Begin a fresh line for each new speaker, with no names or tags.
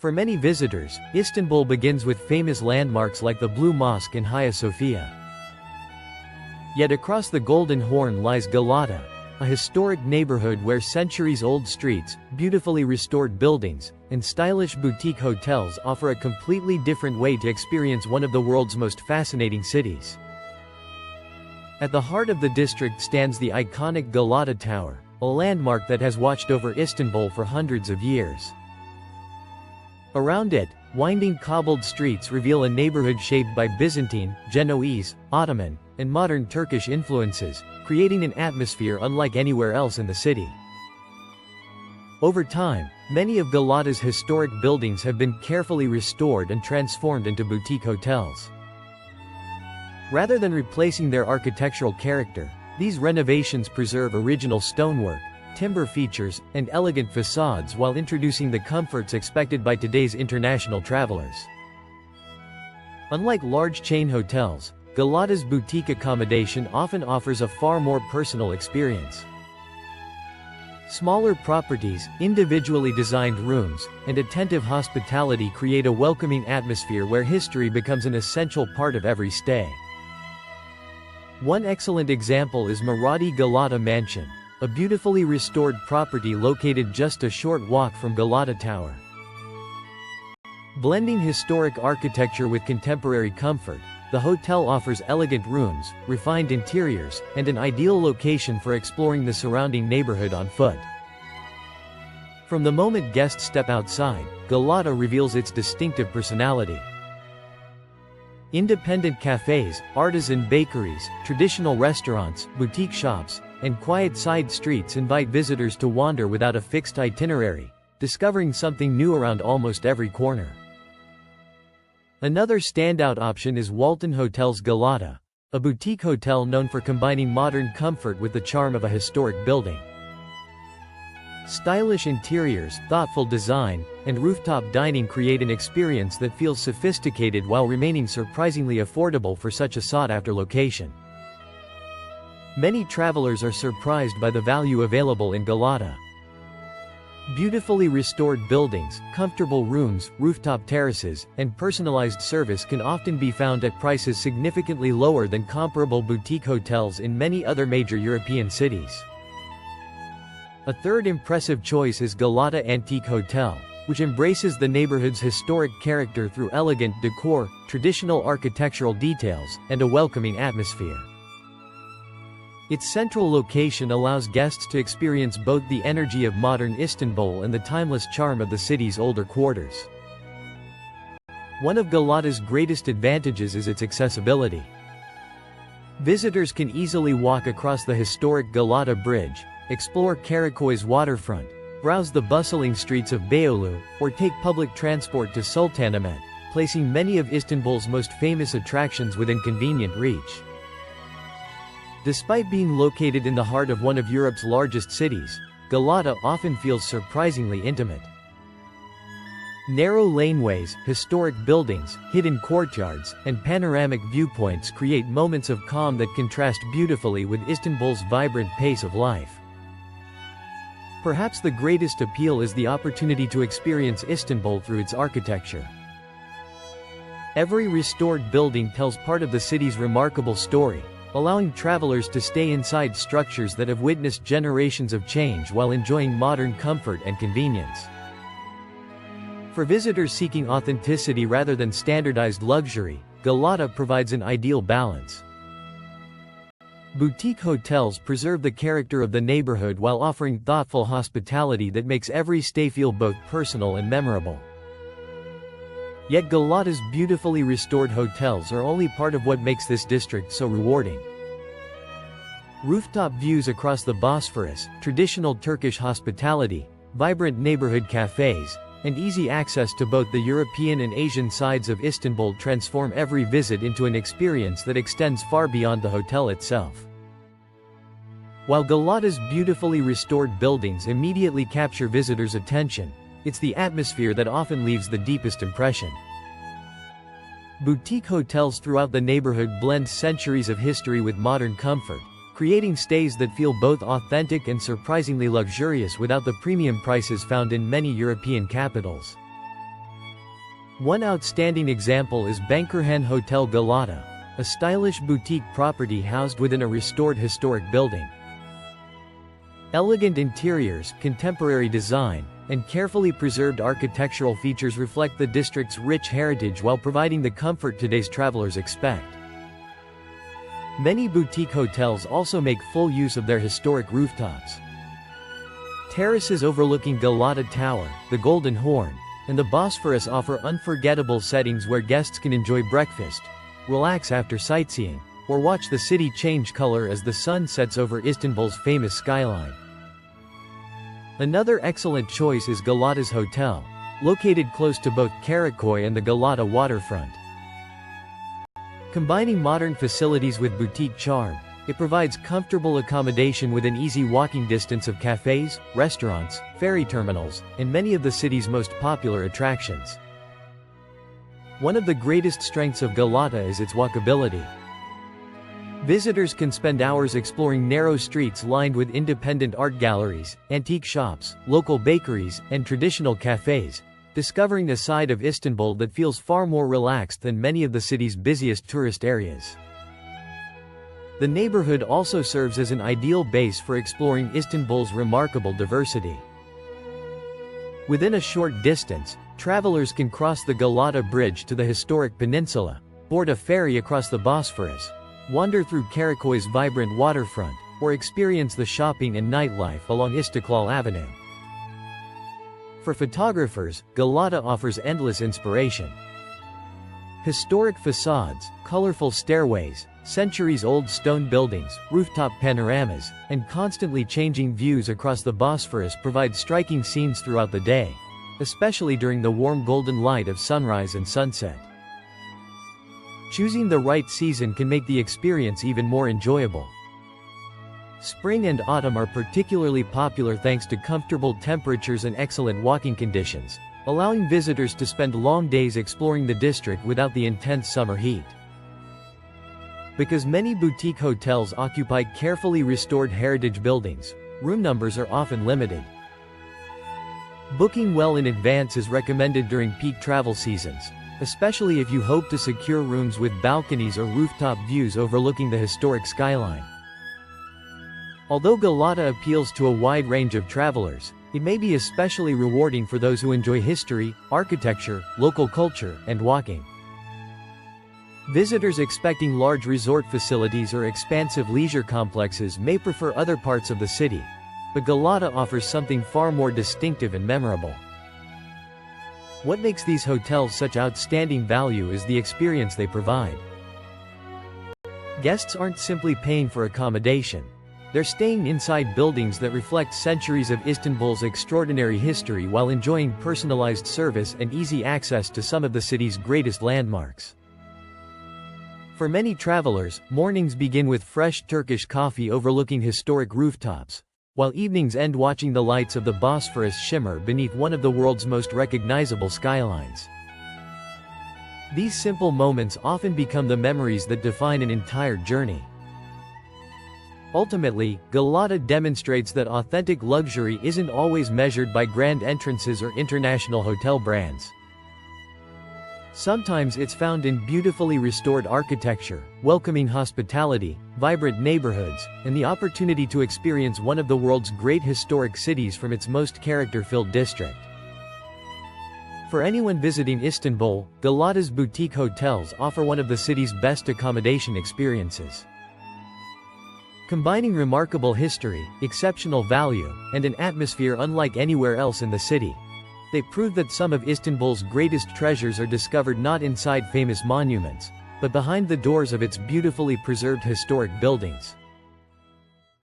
For many visitors, Istanbul begins with famous landmarks like the Blue Mosque in Hagia Sophia. Yet across the Golden Horn lies Galata, a historic neighborhood where centuries-old streets, beautifully restored buildings, and stylish boutique hotels offer a completely different way to experience one of the world's most fascinating cities. At the heart of the district stands the iconic Galata Tower, a landmark that has watched over Istanbul for hundreds of years. Around it, winding cobbled streets reveal a neighborhood shaped by Byzantine, Genoese, Ottoman, and modern Turkish influences, creating an atmosphere unlike anywhere else in the city. Over time, many of Galata's historic buildings have been carefully restored and transformed into boutique hotels. Rather than replacing their architectural character, these renovations preserve original stonework, timber features, and elegant facades while introducing the comforts expected by today's international travelers. Unlike large chain hotels, Galata's boutique accommodation often offers a far more personal experience. Smaller properties, individually designed rooms, and attentive hospitality create a welcoming atmosphere where history becomes an essential part of every stay. One excellent example is Maradi Galata Mansion, a beautifully restored property located just a short walk from Galata Tower. Blending historic architecture with contemporary comfort, the hotel offers elegant rooms, refined interiors, and an ideal location for exploring the surrounding neighborhood on foot. From the moment guests step outside, Galata reveals its distinctive personality. Independent cafes, artisan bakeries, traditional restaurants, boutique shops, and quiet side streets invite visitors to wander without a fixed itinerary, discovering something new around almost every corner. Another standout option is Walton Hotels Galata, a boutique hotel known for combining modern comfort with the charm of a historic building. Stylish interiors, thoughtful design, and rooftop dining create an experience that feels sophisticated while remaining surprisingly affordable for such a sought-after location. Many travelers are surprised by the value available in Galata. Beautifully restored buildings, comfortable rooms, rooftop terraces, and personalized service can often be found at prices significantly lower than comparable boutique hotels in many other major European cities. A third impressive choice is Galata Antique Hotel, which embraces the neighborhood's historic character through elegant decor, traditional architectural details, and a welcoming atmosphere. Its central location allows guests to experience both the energy of modern Istanbul and the timeless charm of the city's older quarters. One of Galata's greatest advantages is its accessibility. Visitors can easily walk across the historic Galata Bridge, explore Karaköy's waterfront, browse the bustling streets of Beyoğlu, or take public transport to Sultanahmet, placing many of Istanbul's most famous attractions within convenient reach. Despite being located in the heart of one of Europe's largest cities, Galata often feels surprisingly intimate. Narrow laneways, historic buildings, hidden courtyards, and panoramic viewpoints create moments of calm that contrast beautifully with Istanbul's vibrant pace of life. Perhaps the greatest appeal is the opportunity to experience Istanbul through its architecture. Every restored building tells part of the city's remarkable story, allowing travelers to stay inside structures that have witnessed generations of change while enjoying modern comfort and convenience. For visitors seeking authenticity rather than standardized luxury, Galata provides an ideal balance. Boutique hotels preserve the character of the neighborhood while offering thoughtful hospitality that makes every stay feel both personal and memorable. Yet Galata's beautifully restored hotels are only part of what makes this district so rewarding. Rooftop views across the Bosphorus, traditional Turkish hospitality, vibrant neighborhood cafes, and easy access to both the European and Asian sides of Istanbul transform every visit into an experience that extends far beyond the hotel itself. While Galata's beautifully restored buildings immediately capture visitors' attention, it's the atmosphere that often leaves the deepest impression. Boutique hotels throughout the neighborhood blend centuries of history with modern comfort, creating stays that feel both authentic and surprisingly luxurious without the premium prices found in many European capitals. One outstanding example is Bankerhen Hotel Galata, a stylish boutique property housed within a restored historic building. Elegant interiors, contemporary design, and carefully preserved architectural features reflect the district's rich heritage while providing the comfort today's travelers expect. Many boutique hotels also make full use of their historic rooftops. Terraces overlooking Galata Tower, the Golden Horn, and the Bosphorus offer unforgettable settings where guests can enjoy breakfast, relax after sightseeing, or watch the city change color as the sun sets over Istanbul's famous skyline. Another excellent choice is Galata's Hotel, located close to both Karakoy and the Galata waterfront. Combining modern facilities with boutique charm, it provides comfortable accommodation within easy walking distance of cafes, restaurants, ferry terminals, and many of the city's most popular attractions. One of the greatest strengths of Galata is its walkability. Visitors can spend hours exploring narrow streets lined with independent art galleries, antique shops, local bakeries, and traditional cafes, discovering a side of Istanbul that feels far more relaxed than many of the city's busiest tourist areas. The neighborhood also serves as an ideal base for exploring Istanbul's remarkable diversity. Within a short distance, travelers can cross the Galata Bridge to the historic peninsula, board a ferry across the Bosphorus, wander through Karakoy's vibrant waterfront, or experience the shopping and nightlife along Istiklal Avenue. For photographers, Galata offers endless inspiration. Historic facades, colorful stairways, centuries-old stone buildings, rooftop panoramas, and constantly changing views across the Bosphorus provide striking scenes throughout the day, especially during the warm golden light of sunrise and sunset. Choosing the right season can make the experience even more enjoyable. Spring and autumn are particularly popular thanks to comfortable temperatures and excellent walking conditions, allowing visitors to spend long days exploring the district without the intense summer heat. Because many boutique hotels occupy carefully restored heritage buildings, room numbers are often limited. Booking well in advance is recommended during peak travel seasons, especially if you hope to secure rooms with balconies or rooftop views overlooking the historic skyline. Although Galata appeals to a wide range of travelers, it may be especially rewarding for those who enjoy history, architecture, local culture, and walking. Visitors expecting large resort facilities or expansive leisure complexes may prefer other parts of the city, but Galata offers something far more distinctive and memorable. What makes these hotels such outstanding value is the experience they provide. Guests aren't simply paying for accommodation. They're staying inside buildings that reflect centuries of Istanbul's extraordinary history while enjoying personalized service and easy access to some of the city's greatest landmarks. For many travelers, mornings begin with fresh Turkish coffee overlooking historic rooftops, while evenings end watching the lights of the Bosphorus shimmer beneath one of the world's most recognizable skylines. These simple moments often become the memories that define an entire journey. Ultimately, Galata demonstrates that authentic luxury isn't always measured by grand entrances or international hotel brands. Sometimes it's found in beautifully restored architecture, welcoming hospitality, vibrant neighborhoods, and the opportunity to experience one of the world's great historic cities from its most character-filled district. For anyone visiting Istanbul, Galata's boutique hotels offer one of the city's best accommodation experiences. Combining remarkable history, exceptional value, and an atmosphere unlike anywhere else in the city, they prove that some of Istanbul's greatest treasures are discovered not inside famous monuments, but behind the doors of its beautifully preserved historic buildings.